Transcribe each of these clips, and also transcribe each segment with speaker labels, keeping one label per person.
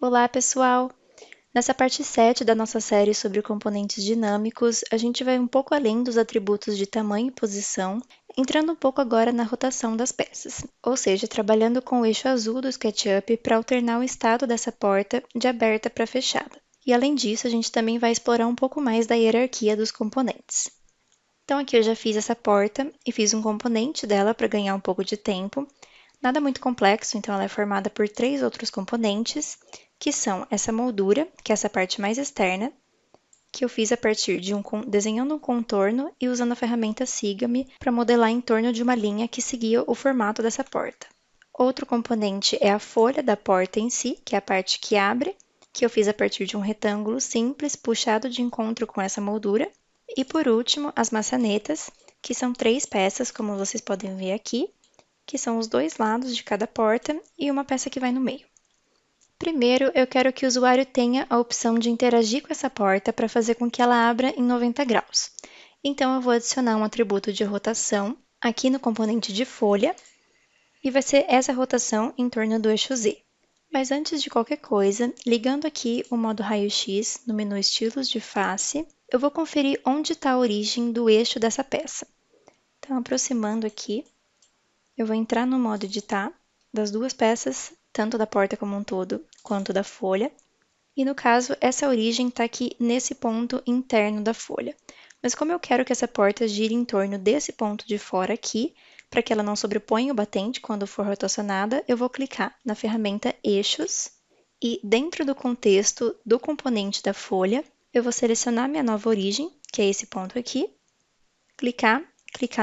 Speaker 1: Olá, pessoal! Nessa parte 7 da nossa série sobre componentes dinâmicos, a gente vai um pouco além dos atributos de tamanho e posição, entrando um pouco agora na rotação das peças, ou seja, trabalhando com o eixo azul do SketchUp para alternar o estado dessa porta de aberta para fechada. E além disso, a gente também vai explorar um pouco mais da hierarquia dos componentes. Então aqui eu já fiz essa porta e fiz um componente dela para ganhar um pouco de tempo. Nada muito complexo, então ela é formada por 3 outros componentes, que são essa moldura, que é essa parte mais externa, que eu fiz a partir de desenhando um contorno e usando a ferramenta Sigame para modelar em torno de uma linha que seguia o formato dessa porta. Outro componente é a folha da porta em si, que é a parte que abre, que eu fiz a partir de um retângulo simples puxado de encontro com essa moldura. E por último, as maçanetas, que são 3 peças, como vocês podem ver aqui, que são os 2 lados de cada porta e uma peça que vai no meio. Primeiro, eu quero que o usuário tenha a opção de interagir com essa porta para fazer com que ela abra em 90 graus. Então, eu vou adicionar um atributo de rotação aqui no componente de folha, e vai ser essa rotação em torno do eixo Z. Mas antes de qualquer coisa, ligando aqui o modo raio-x no menu Estilos de face, eu vou conferir onde está a origem do eixo dessa peça. Então, aproximando aqui, eu vou entrar no modo editar das 2 peças, tanto da porta como um todo, quanto da folha. E no caso, essa origem está aqui nesse ponto interno da folha. Mas como eu quero que essa porta gire em torno desse ponto de fora aqui, para que ela não sobreponha o batente quando for rotacionada, eu vou clicar na ferramenta Eixos e dentro do contexto do componente da folha, eu vou selecionar minha nova origem, que é esse ponto aqui, clicar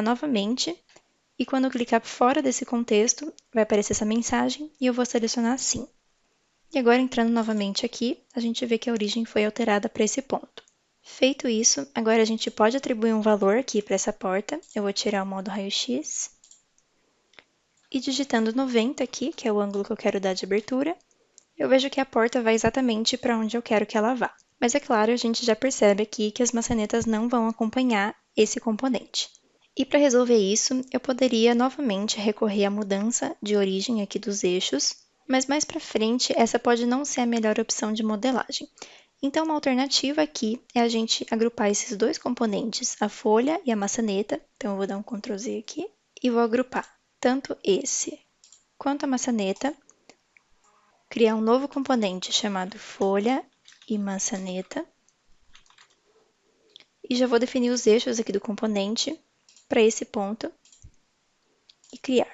Speaker 1: novamente. E quando eu clicar fora desse contexto, vai aparecer essa mensagem e eu vou selecionar sim. E agora, entrando novamente aqui, a gente vê que a origem foi alterada para esse ponto. Feito isso, agora a gente pode atribuir um valor aqui para essa porta. Eu vou tirar o modo raio-x. E digitando 90 aqui, que é o ângulo que eu quero dar de abertura, eu vejo que a porta vai exatamente para onde eu quero que ela vá. Mas é claro, a gente já percebe aqui que as maçanetas não vão acompanhar esse componente. E para resolver isso, eu poderia novamente recorrer à mudança de origem aqui dos eixos, mas mais para frente essa pode não ser a melhor opção de modelagem. Então, uma alternativa aqui é a gente agrupar esses 2 componentes, a folha e a maçaneta. Então, eu vou dar um Ctrl Z aqui e vou agrupar tanto esse quanto a maçaneta, criar um novo componente chamado folha e maçaneta, e já vou definir os eixos aqui do componente para esse ponto e criar.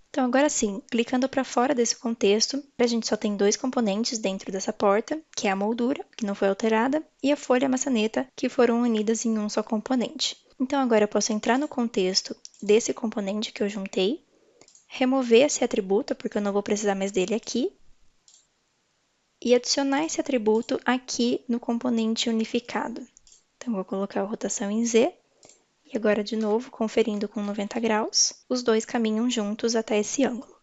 Speaker 1: Então, agora sim, clicando para fora desse contexto, a gente só tem 2 componentes dentro dessa porta, que é a moldura, que não foi alterada, e a folha e a maçaneta, que foram unidas em um só componente. Então, agora eu posso entrar no contexto desse componente que eu juntei, remover esse atributo, porque eu não vou precisar mais dele aqui, e adicionar esse atributo aqui no componente unificado. Então, vou colocar a rotação em Z, e agora, de novo, conferindo com 90 graus, os 2 caminham juntos até esse ângulo.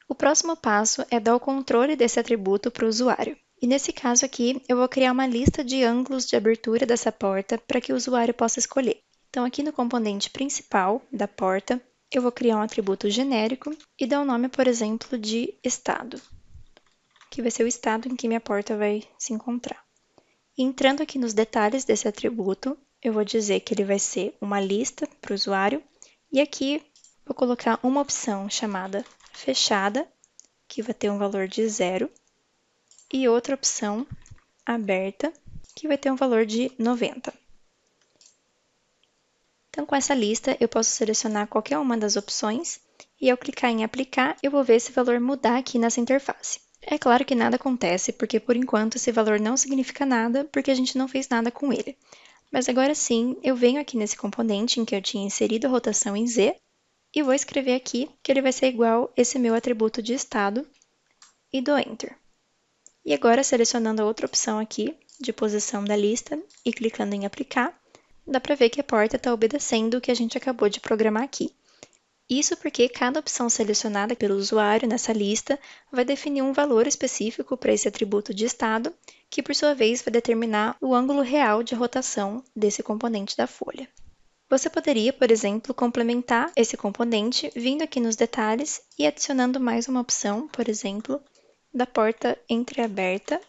Speaker 1: O próximo passo é dar o controle desse atributo para o usuário. E nesse caso aqui, eu vou criar uma lista de ângulos de abertura dessa porta para que o usuário possa escolher. Então, aqui no componente principal da porta, eu vou criar um atributo genérico e dar o nome, por exemplo, de estado, que vai ser o estado em que minha porta vai se encontrar. E entrando aqui nos detalhes desse atributo, eu vou dizer que ele vai ser uma lista para o usuário, e aqui vou colocar uma opção chamada fechada, que vai ter um valor de 0, e outra opção aberta, que vai ter um valor de 90. Então, com essa lista, eu posso selecionar qualquer uma das opções, e ao clicar em aplicar, eu vou ver esse valor mudar aqui nessa interface. É claro que nada acontece, porque por enquanto esse valor não significa nada, porque a gente não fez nada com ele. Mas agora sim, eu venho aqui nesse componente em que eu tinha inserido a rotação em Z, e vou escrever aqui que ele vai ser igual esse meu atributo de estado, e dou Enter. E agora, selecionando a outra opção aqui, de posição da lista, e clicando em aplicar, dá para ver que a porta está obedecendo o que a gente acabou de programar aqui. Isso porque cada opção selecionada pelo usuário nessa lista vai definir um valor específico para esse atributo de estado, que por sua vez vai determinar o ângulo real de rotação desse componente da folha. Você poderia, por exemplo, complementar esse componente vindo aqui nos detalhes e adicionando mais uma opção, por exemplo, da porta entreaberta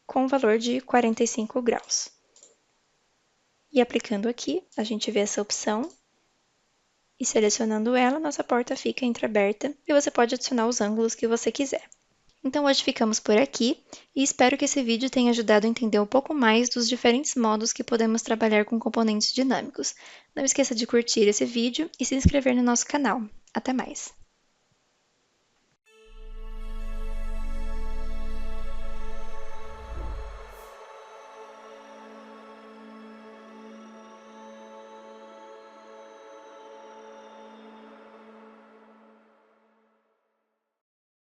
Speaker 1: com o valor de 45 graus. E aplicando aqui, a gente vê essa opção, e selecionando ela, nossa porta fica entreaberta e você pode adicionar os ângulos que você quiser. Então hoje ficamos por aqui e espero que esse vídeo tenha ajudado a entender um pouco mais dos diferentes modos que podemos trabalhar com componentes dinâmicos. Não esqueça de curtir esse vídeo e se inscrever no nosso canal. Até mais!